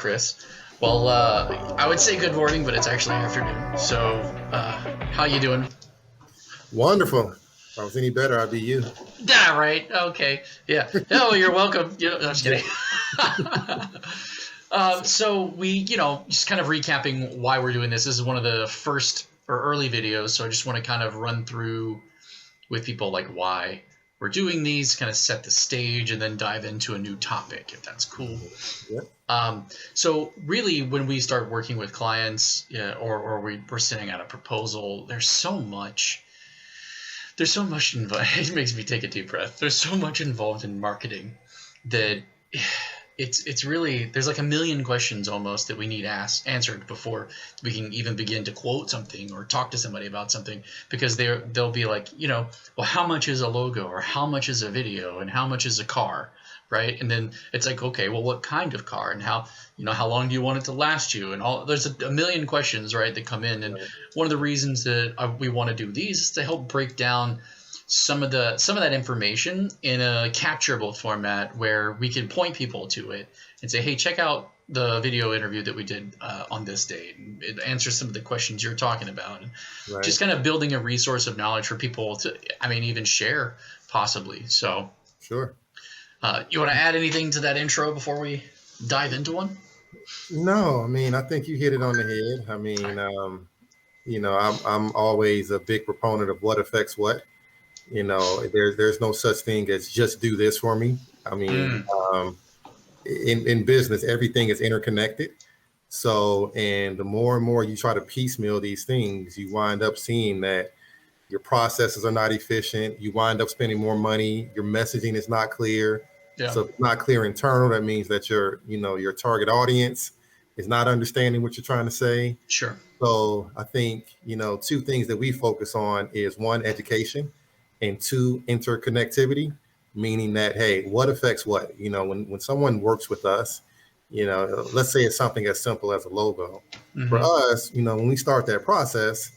Chris. Well, I would say good morning, but it's actually afternoon. So, how you doing? Wonderful. If I was any better, I'd be you. Yeah, right. Okay. Yeah. Oh, you're welcome. No, I'm just Yeah. kidding. So just kind of recapping why we're doing this. This is one of the first or early videos, so I just want to kind of run through with people like why we're doing these, kind of set the stage, and then dive into a new topic if that's cool. Yeah. So really, when we start working with clients, yeah, or we're sending out a proposal, there's so much involved. It makes me take a deep breath. There's so much involved in marketing that it's really there's like a million questions almost that we need answered before we can even begin to quote something or talk to somebody about something, because they'll be like, well, how much is a logo, or how much is a video, and how much is a car, right? And then it's like, okay, well, what kind of car, and how long do you want it to last you, and all. There's a million questions, right, that come in. And one of the reasons that we want to do these is to help break down some of that information in a capturable format where we can point people to it and say, hey, check out the video interview that we did on this date, and it answers some of the questions you're talking about, and Right. just kind of building a resource of knowledge for people to, even share possibly. So Sure. you want to add anything to that intro before we dive into one? No, I mean, I think you hit it on the head. I All mean, right. I'm always a big proponent of what affects what. There's no such thing as just do this for me. I mean, Mm, in business, everything is interconnected. So, and the more and more you try to piecemeal these things, you wind up seeing that your processes are not efficient. You wind up spending more money. Your messaging is not clear. yeah, So if it's not clear internal, that means that your target audience is not understanding what you're trying to say. sure. So I think, two things that we focus on is one, education, and two, interconnectivity, meaning that, hey, what affects what? When someone works with us, let's say it's something as simple as a logo. For Hmm. us, when we start that process,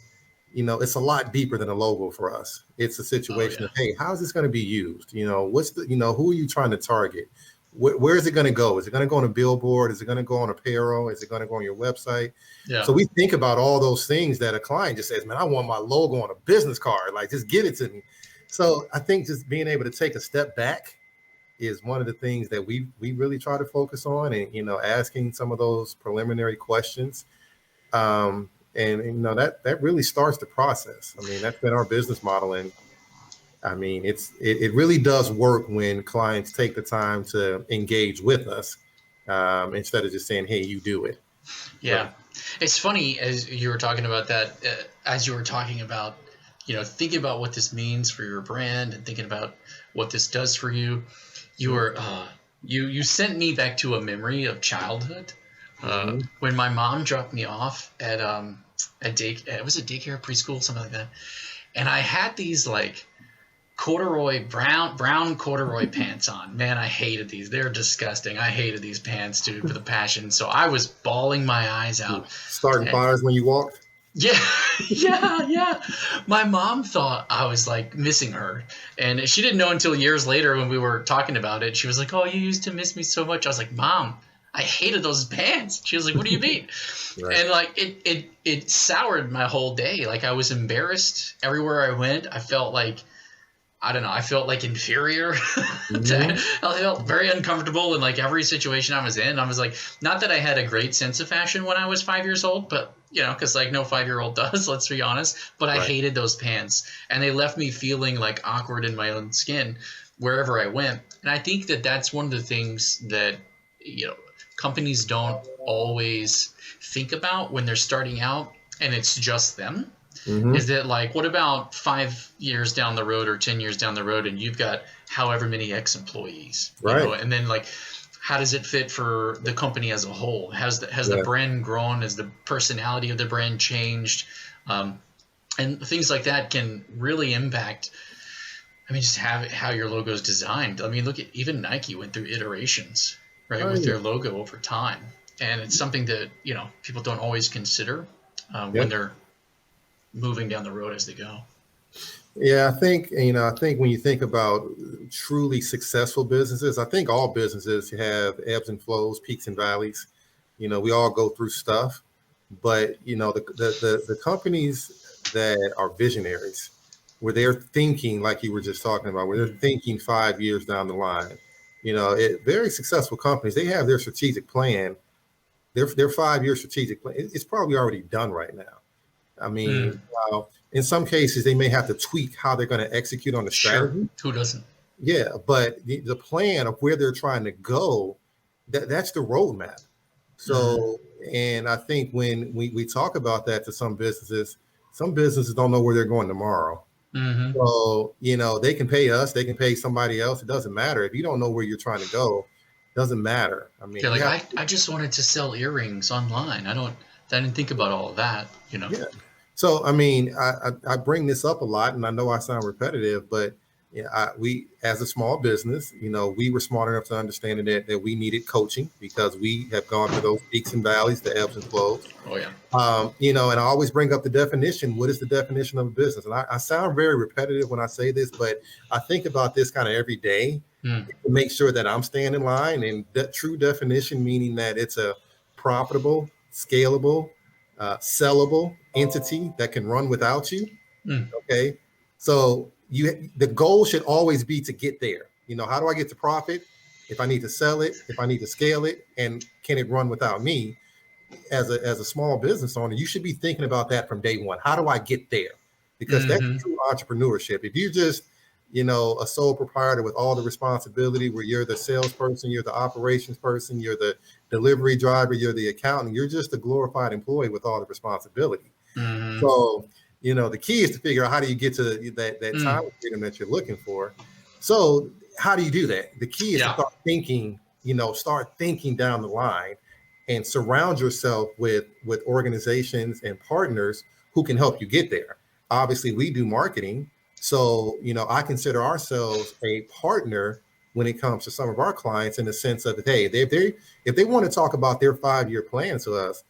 it's a lot deeper than a logo for us. It's a Oh situation yeah. of, hey, how is this going to be used? What's who are you trying to target? Where is it going to go? Is it going to go on a billboard? Is it going to go on apparel? Is it going to go on your website? Yeah. So we think about all those things that a client just says, man, I want my logo on a business card. Like, just give it to me. So I think just being able to take a step back is one of the things that we really try to focus on, and asking some of those preliminary questions, and that really starts the process. I mean, that's been our business model, and I mean, it really does work when clients take the time to engage with us, instead of just saying, hey, you do it. Yeah, Right. it's funny as you were talking about that. As you were talking about, thinking about what this means for your brand and thinking about what this does for you. You Mm-hmm. were you sent me back to a memory of childhood, Mm-hmm. when my mom dropped me off at day. It was a daycare, preschool, something like that, and I had these like corduroy brown corduroy pants on. Man, I hated these. They're disgusting. I hated these pants, dude, with a passion. So I was bawling my eyes out. Starting And fires when you walked. yeah, yeah. My mom thought I was like missing her, and she didn't know until years later when we were talking about it. She was like, "Oh, you used to miss me so much." I was like, "Mom, I hated those pants." She was like, "What do you mean?" Right. And like it soured my whole day. Like I was embarrassed everywhere I went. I felt like, I don't know. I felt like inferior. Mm-hmm. I felt very uncomfortable in like every situation I was in. I was like, not that I had a great sense of fashion when I was 5 years old, but because like no 5-year-old does, let's be honest. But I Right. hated those pants, and they left me feeling like awkward in my own skin wherever I went. And I think that that's one of the things that you know companies don't always think about when they're starting out, and it's just them. Is Mm-hmm. that like, what about 5 years down the road or 10 years down the road, and you've got however many ex-employees, Right. and then like, how does it fit for the company as a whole? Has the Yeah. brand grown? Has the personality of the brand changed? Um, and things like that can really impact. I mean, just have how your logo is designed. I mean, look at even Nike went through iterations, right, Oh with their yeah. logo over time, and it's something that people don't always consider when Yep. they're moving down the road as they go. Yeah, I think when you think about truly successful businesses, I think all businesses have ebbs and flows, peaks and valleys. We all go through stuff, but the companies that are visionaries, where they're thinking like you were just talking about, where they're thinking 5 years down the line, very successful companies, they have their strategic plan, their 5 year strategic plan. It's probably already done right now. I mean, in some cases, they may have to tweak how they're going to execute on the Sure. strategy. Who doesn't? Yeah, but the plan of where they're trying to go, that's the roadmap. So, and I think when we talk about that to some businesses don't know where they're going tomorrow. So, they can pay us, they can pay somebody else. It doesn't matter. If you don't know where you're trying to go, it doesn't matter. I mean, They're like, I just wanted to sell earrings online. I didn't think about all of that, Yeah. So, I mean, I bring this up a lot, and I know I sound repetitive, but we, as a small business, we were smart enough to understand that we needed coaching, because we have gone through those peaks and valleys, the ebbs and flows. Oh yeah. And I always bring up the definition. What is the definition of a business? And I sound very repetitive when I say this, but I think about this kind of every day to make sure that I'm staying in line. And that true definition, meaning that it's a profitable, scalable, sellable entity that can run without you. Okay. So the goal should always be to get there. How do I get to profit? If I need to sell it, if I need to scale it, and can it run without me? As a small business owner, you should be thinking about that from day one. How do I get there? Because that's true entrepreneurship. If you're just, a sole proprietor with all the responsibility, where you're the salesperson, you're the operations person, you're the delivery driver, you're the accountant, you're just a glorified employee with all the responsibility. So, the key is to figure out, how do you get to that time freedom that you're looking for? So how do you do that? The key is to start thinking down the line, and surround yourself with organizations and partners who can help you get there. Obviously, we do marketing. So, I consider ourselves a partner when it comes to some of our clients, in the sense of, hey, if they want to talk about their 5-year plan to us,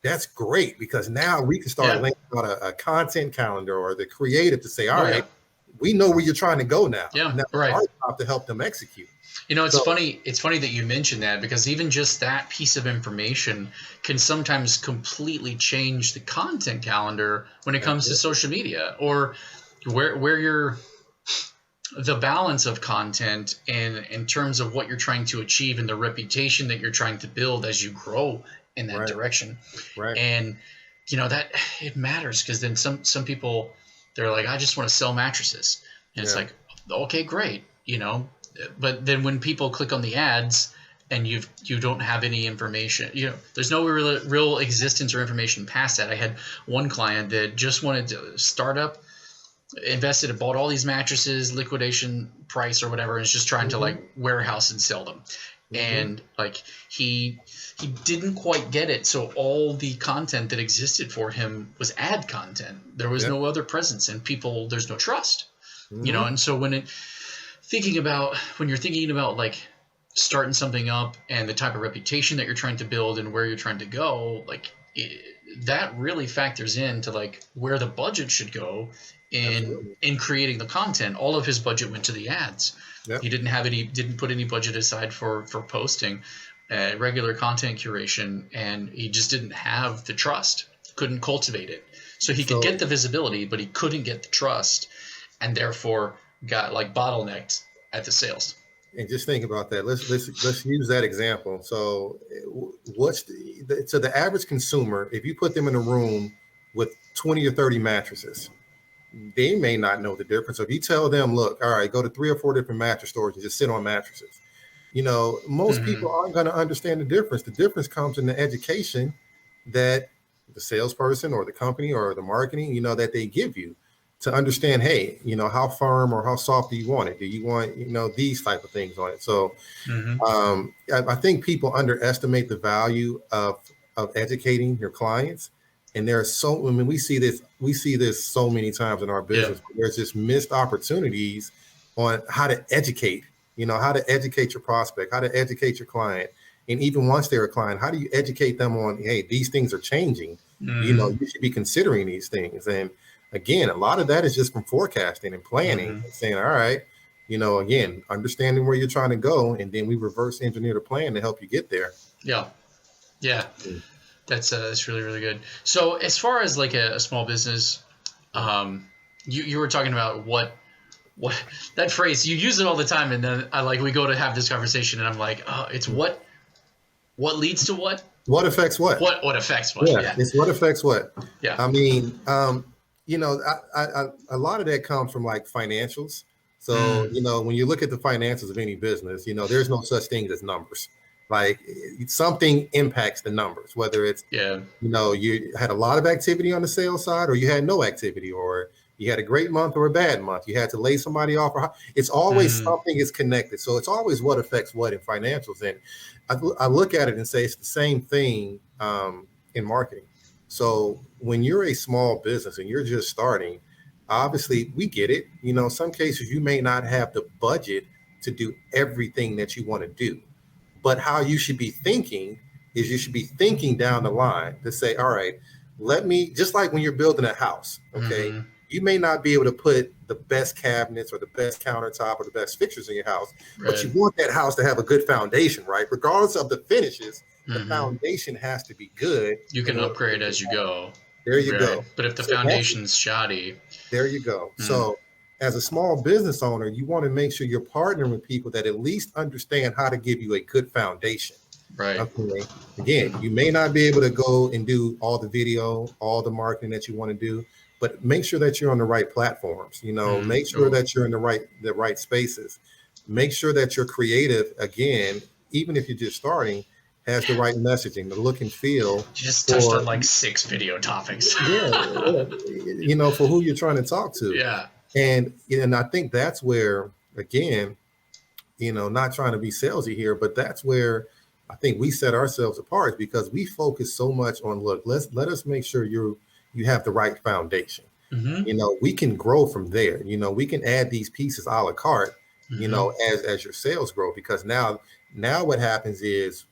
that's great, because now we can start laying out a content calendar, or the creative, to say, all right, we know where you're trying to go now. Yeah, now right. It's our job to help them execute. It's funny. It's funny that you mentioned that, because even just that piece of information can sometimes completely change the content calendar when it comes to social media, or where you're the balance of content in terms of what you're trying to achieve, and the reputation that you're trying to build as you grow in that direction. Right. And that it matters, because then some people, they're like, I just want to sell mattresses, and it's like, okay, great, but then when people click on the ads, and you don't have any information, there's no real existence or information past that. I had one client that just wanted to start up, invested and bought all these mattresses, liquidation price or whatever, and is just trying to like warehouse and sell them. And like he didn't quite get it. So all the content that existed for him was ad content. There was no other presence, and there's no trust, and so when you're thinking about like starting something up, and the type of reputation that you're trying to build, and where you're trying to go, like that really factors into like where the budget should go in creating the content. All of his budget went to the ads. He didn't put any budget aside for posting, regular content curation, and he just didn't have the trust, couldn't cultivate it. So he could get the visibility, but he couldn't get the trust, and therefore got like bottlenecked at the sales. And just think about that. Let's use that example. So what's the average consumer, if you put them in a room with 20 or 30 mattresses, they may not know the difference. So if you tell them, look, all right, go to 3 or 4 different mattress stores and just sit on mattresses, most people aren't going to understand the difference. The difference comes in the education that the salesperson or the company or the marketing, that they give you, to understand, hey, how firm or how soft do you want it? Do you want, these type of things on it? So I think people underestimate the value of educating your clients. And we see this so many times in our business. There's just missed opportunities on how to educate, how to educate your prospect, how to educate your client. And even once they're a client, how do you educate them on, hey, these things are changing. You should be considering these things. And again, a lot of that is just from forecasting and planning, and saying, all right, understanding where you're trying to go. And then we reverse engineer the plan to help you get there. Yeah. Yeah, that's really really good. So as far as like a small business, you were talking about what that phrase you use it all the time, and then we go to have this conversation, and I'm like, oh, it's what leads to what What affects what? what affects what. Yeah, Yeah, it's what affects what. yeah. I mean, a lot of that comes from like financials. So, Mm, when you look at the finances of any business, there's no such thing as numbers. Like something impacts the numbers, whether it's, yeah. you had a lot of activity on the sales side or you had no activity, or you had a great month or a bad month. You had to lay somebody off. It's always Mm, something is connected. So it's always what affects what in financials. And I look at it and say it's the same thing in marketing. So when you're a small business and you're just starting, obviously we get it. Some cases you may not have the budget to do everything that you want to do, but how you should be thinking is you should be thinking down the line to say, all right, let me, just like when you're building a house, okay, mm-hmm. you may not be able to put the best cabinets or the best countertop or the best fixtures in your house, but Right. you want that house to have a good foundation, right? Regardless of the finishes, the Mm-hmm. foundation has to be good You in can order for upgrade it to as you have. go. There you Right. go. But if the So that's foundation's shoddy, there you go. mm, So as a small business owner, you want to make sure you're partnering with people that at least understand how to give you a good foundation. right. Okay. Again, you may not be able to go and do all the video, all the marketing that you want to do, but make sure that you're on the right platforms. Make sure Oh, that you're in the right spaces. Make sure that you're creative. Again, even if you're just starting, has the right messaging, the look and feel you just touched on for like 6 video topics. for who you're trying to talk to. Yeah. And I think that's where, again, not trying to be salesy here, but that's where I think we set ourselves apart because we focus so much on, look, let us make sure you have the right foundation. Mm-hmm. We can grow from there. We can add these pieces a la carte, Mm-hmm. as your sales grow, because now what happens is,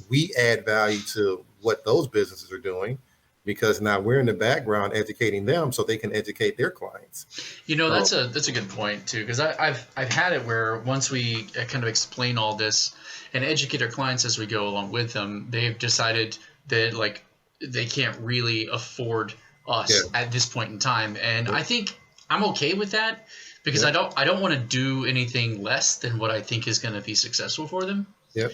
we add value to what those businesses are doing because now we're in the background educating them so they can educate their clients. So That's a good point too, because I've had it where once we kind of explain all this and educate our clients as we go along with them, they've decided that like they can't really afford yeah, us at this point in time, and yeah, I think I'm okay with that because yeah, I don't want to do anything less than what I think is going to be successful for them, yeah,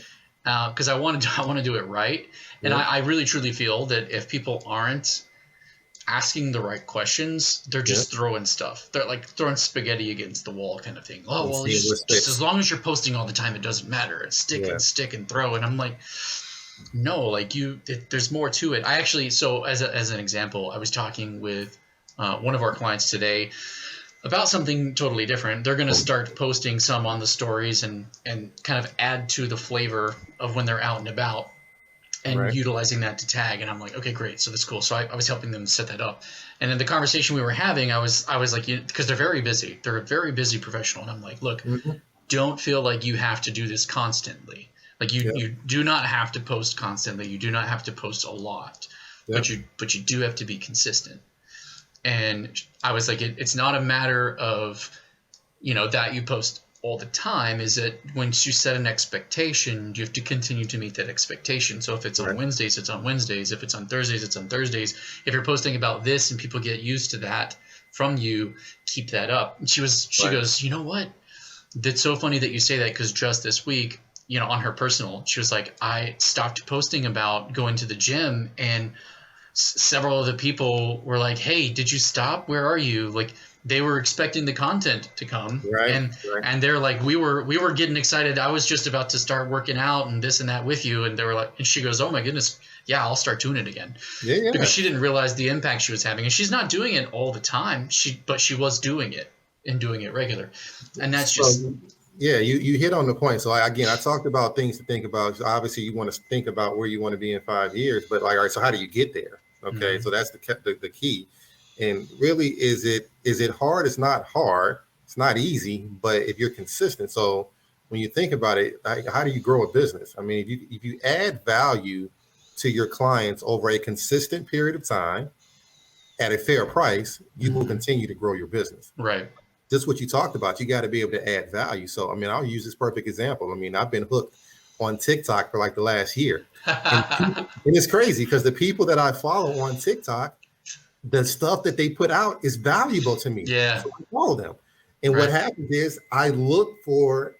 because I want to do it right, and yeah, I really truly feel that if people aren't asking the right questions, they're yeah. just throwing stuff. They're like throwing spaghetti against the wall kind of thing. Oh And well, seeing what just as sticks. long as you're posting all the time, it doesn't matter. It's stick Yeah. and stick and throw. And I'm like, no, like there's more to it. I actually, so as an example, I was talking with one of our clients today about something totally different. They're going to start posting some on the stories and kind of add to the flavor of when they're out and about and Right. utilizing that to tag. And I'm like, okay, great. So that's cool. So I was helping them set that up. And in the conversation we were having, I was like, because they're very busy. They're a very busy professional. And I'm like, look, Hmm. don't feel like you have to do this constantly. Like Yeah. you do not have to post constantly. You do not have to post a lot, Yeah. but you do have to be consistent. And I was like, it's not a matter of, that you post all the time. Is that once you set an expectation, you have to continue to meet that expectation. So if it's on Right. Wednesdays, it's on Wednesdays. If it's on Thursdays, it's on Thursdays. If you're posting about this and people get used to that from you, keep that up. And she Right. goes, you know what? That's so funny that you say that, because just this week, on her personal, she was like, I stopped posting about going to the gym, and several of the people were like, hey, did you stop? Where are you? Like, they were expecting the content to come, Right. and Right. and they're like, we were getting excited. I was just about to start working out and this and that with you, and they were like, and she goes, oh my goodness, yeah, I'll start doing it again, Yeah. because Yeah. she didn't realize the impact she was having, and she's not doing it all the time. But she was doing it and doing it regular, and that's just So yeah, you hit on the point. So again, I talked about things to think about. So obviously, you want to think about where you want to be in 5 years, but like, all right, so how do you get there? Okay, mhm. so that's the key. And really, is it hard? It's not hard. It's not easy, but if you're consistent. So when you think about it, how do you grow a business? I mean, if you add value to your clients over a consistent period of time at a fair price, you will Mhm. continue to grow your business. Right. Just what you talked about, you got to be able to add value. So, I mean, I'll use this perfect example. I mean, I've been hooked on TikTok for like the last year. And it's crazy because the people that I follow on TikTok, the stuff that they put out is valuable to me. Yeah. So I follow them. And what happens is I look for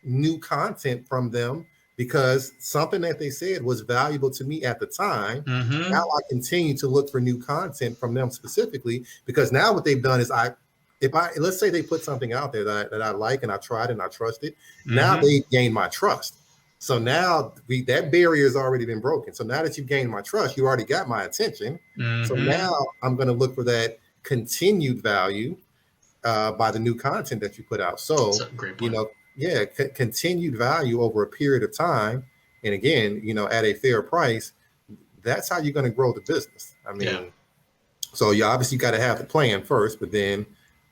new content from them because something that they said was valuable to me at the time. Now I continue to look for new content from them specifically, because now what they've done is let's say they put something out there that I like and I tried and I trusted. Now they gain my trust. So now that barrier has already been broken. So now that you've gained my trust, you already got my attention. So now I'm going to look for that continued value by the new content that you put out. So, you know, continued value over a period of time. And again, you know, at a fair price, that's how you're going to grow the business. I mean, so you obviously got to have the plan first, but then,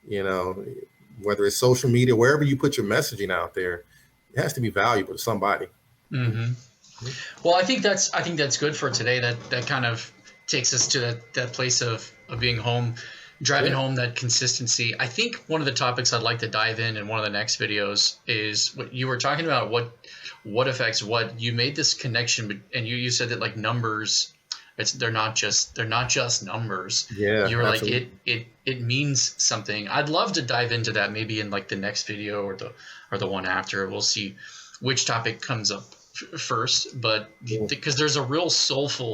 you know, whether it's social media, wherever you put your messaging out there, it has to be valuable to somebody. Well, I think that's good for today. That kind of takes us to that place of being home, driving home that consistency. I think one of the topics I'd like to dive in one of the next videos is what you were talking about, what affects what. You made this connection, and you said that like numbers, they're not just numbers. Yeah, you were absolutely. like it means something. I'd love to dive into that maybe in like the next video or the one after. We'll see which topic comes up first, but because there's a real soul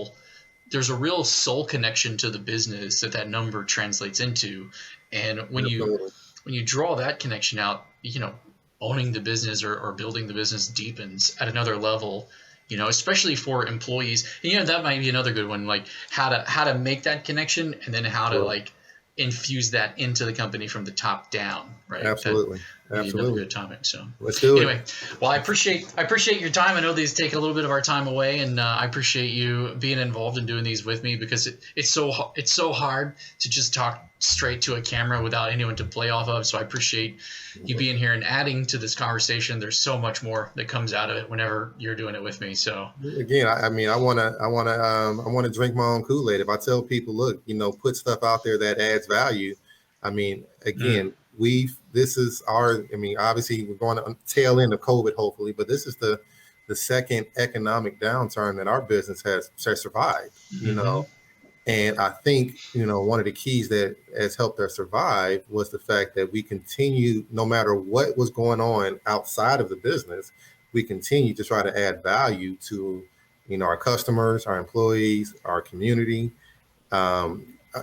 connection to the business that number translates into. And when you draw that connection out, you know, owning the business or building the business deepens at another level, you know, especially for employees. And, you know, that might be another good one, like how to make that connection and then how to like infuse that into the company from the top down, right? Absolutely. Another good topic. So let's do it. Anyway, well, I appreciate your time. I know these take a little bit of our time away, and I appreciate you being involved in doing these with me, because it's so hard to just talk straight to a camera without anyone to play off of. So I appreciate you being here and adding to this conversation. There's so much more that comes out of it whenever you're doing it with me. So again, I mean, I want to drink my own Kool-Aid. If I tell people, look, you know, put stuff out there that adds value. I mean, again, obviously we're going to tail end of COVID, hopefully, but this is the second economic downturn that our business has survived, you know. And I think, you know, one of the keys that has helped us survive was the fact that we continue, no matter what was going on outside of the business, we continue to try to add value to, you know, our customers, our employees, our community.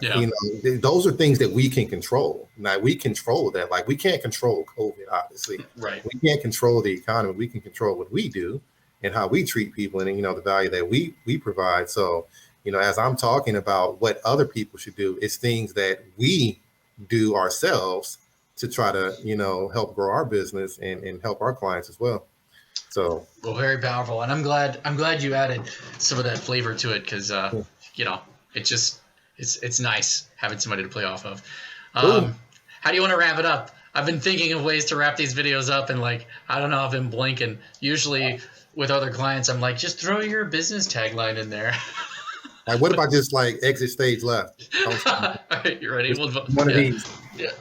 You know, those are things that we can control. Now we control that. Like, we can't control COVID, obviously. Right. We can't control the economy. We can control what we do and how we treat people, and, you know, the value that we provide. So, you know, as I'm talking about what other people should do, it's things that we do ourselves to try to, you know, help grow our business and help our clients as well. So, well, very powerful, and I'm glad you added some of that flavor to it, because you know, it's nice having somebody to play off of. How do you want to wrap it up? I've been thinking of ways to wrap these videos up, and like, I don't know, I've been blanking. Usually with other clients, I'm like, just throw your business tagline in there. Like, what about just like exit stage left? All right, you ready? One of these. Yeah.